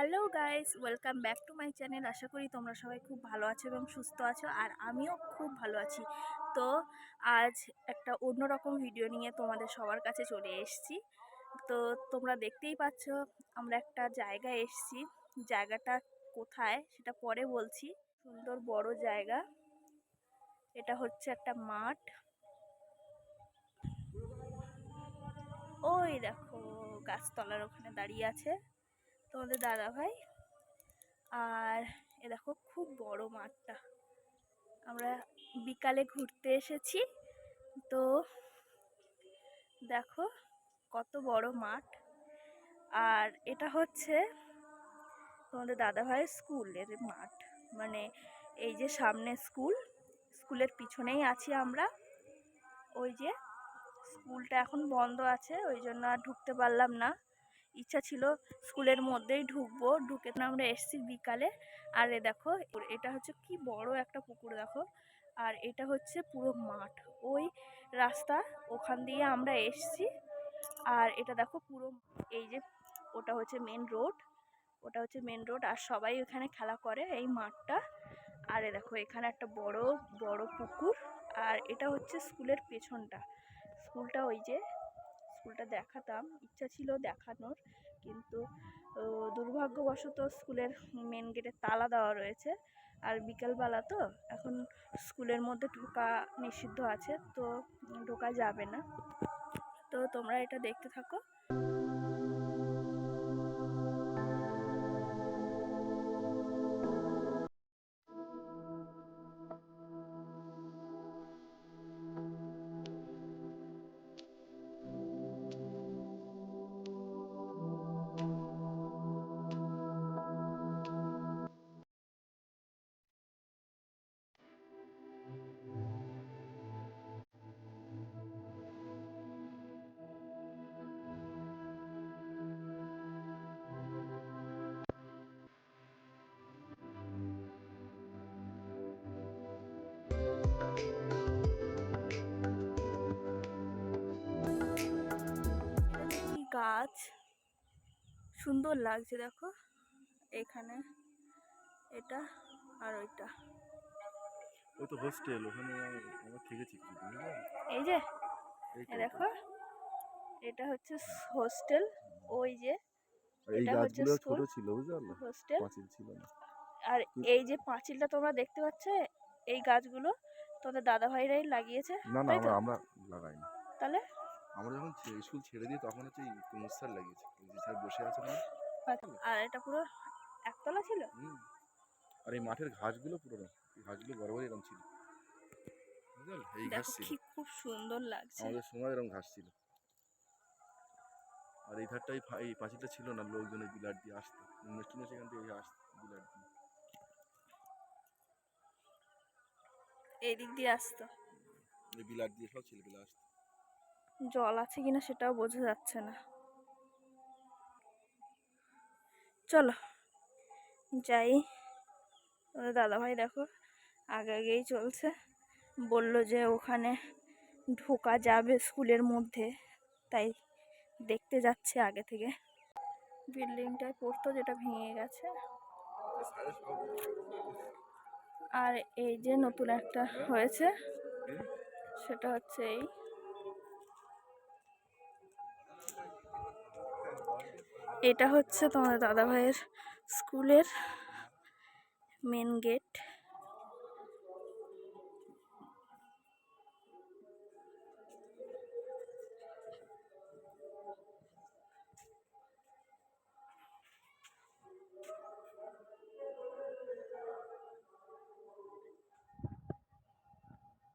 Hello guys, welcome back to my channel. আশা করি তোমরা সবাই খুব ভালো আছো এবং সুস্থ আছো, আর আমিও খুব ভালো আছি। তো আজ একটা অন্যরকম ভিডিও নিয়ে তোমাদের সবার কাছে চলে এসেছি। তো তোমরা দেখতেই পাচ্ছ আমরা একটা জায়গায় এসেছি। জায়গাটা কোথায় সেটা পরে বলছি। সুন্দর বড় জায়গা, এটা হচ্ছে একটা মাঠ। ওই দেখো গাছতলার ওখানে দাঁড়িয়ে আছে তোমাদের দাদা ভাই। আর এ দেখো খুব বড় মাঠটা, আমরা বিকালে ঘুরতে এসেছি। তো দেখো কত বড় মাঠ। আর এটা হচ্ছে তোমাদের দাদা ভাইয়ের স্কুলের মাঠ, মানে এই যে সামনে স্কুলের পিছনেই আছি আমরা। ওই যে স্কুলটা এখন বন্ধ আছে, ওই জন্য আর ঢুকতে পারলাম না। ইচ্ছা ছিল স্কুলের মধ্যেই ঢুকবো, ঢুকে না আমরা এসছি বিকালে। আর এ দেখো এটা হচ্ছে কি বড় একটা পুকুর দেখো। আর এটা হচ্ছে পুরো মাঠ, ওই রাস্তা ওখান দিয়ে আমরা এসছি। আর এটা দেখো পুরো এই যে ওটা হচ্ছে মেন রোড, আর সবাই ওখানে খেলা করে এই মাঠটা। আর এ দেখো এখানে একটা বড় বড় পুকুর। আর এটা হচ্ছে স্কুলের পেছনটা, স্কুলটা ওই যে স্কুলটা দেখাতাম, ইচ্ছা ছিল দেখানোর, কিন্তু দুর্ভাগ্যবশত স্কুলের মেন গেটে তালা দেওয়া রয়েছে। আর বিকেলবেলা তো এখন স্কুলের মধ্যে ঢোকা নিষিদ্ধ আছে, তো ঢোকা যাবে না। তো তোমরা এটা দেখতে থাকো। কি গাছ সুন্দর লাগছে দেখো, এখানে এটা আর ওইটা, ওই তো হোস্টেল, ওখানে আমরা থেকেছি। এই যে দেখো এটা হচ্ছে হোস্টেল। ওই যে এই এটা হচ্ছে গাছগুলো স্কুল, ছোট ছিল, বুঝতে পারলে, হোস্টেল। পাঁচিল ছিল না। আর এই যে পাঁচিলটা তোমরা দেখতে পাচ্ছ, এই গাছগুলো তোমাদের দাদা ভাইরাই লাগিয়েছে, না না, তাই তো? আমরা লাগাইনি। তাহলে আমরা যখন স্কুল ছেড়ে দিই তখন হচ্ছে মুস্তার লাগিয়েছে, যে স্যার বসে আছে না। আর এটা পুরো একতলা ছিল। আর এই মাঠের ঘাসগুলো পুরো ঘাসগুলো বড় বড় এরকম ছিল, বুঝলে, এই ঘাস দেখো ছিল। কি খুব সুন্দর লাগছে। আমাদের সময় এরকম ঘাস ছিল। আর এই ধারটাই এই পাঁচিলটা ছিল না, লোকজনের বিলাট দিয়ে আসতো, মেশিনে সেখান থেকে আসতো বিলাট দিয়ে। এই দিক দিয়ে আসতো, এই বিলাট দিয়ে সব ছেলেগুলো আসতো। জল আছে কিনা সেটাও বোঝা যাচ্ছে না। চলো যাই। দাদা ভাই দেখো আগে আগেই চলছে, বললো যে ওখানে ঢোকা যাবে স্কুলের মধ্যে, তাই দেখতে যাচ্ছে আগে থেকে। বিল্ডিংটায় পড়তো যেটা ভেঙে গেছে। আর এই যে নতুন একটা হয়েছে, সেটা হচ্ছে এটা হচ্ছে তোমাদের দাদা ভাইয়ের স্কুলের মেন গেট।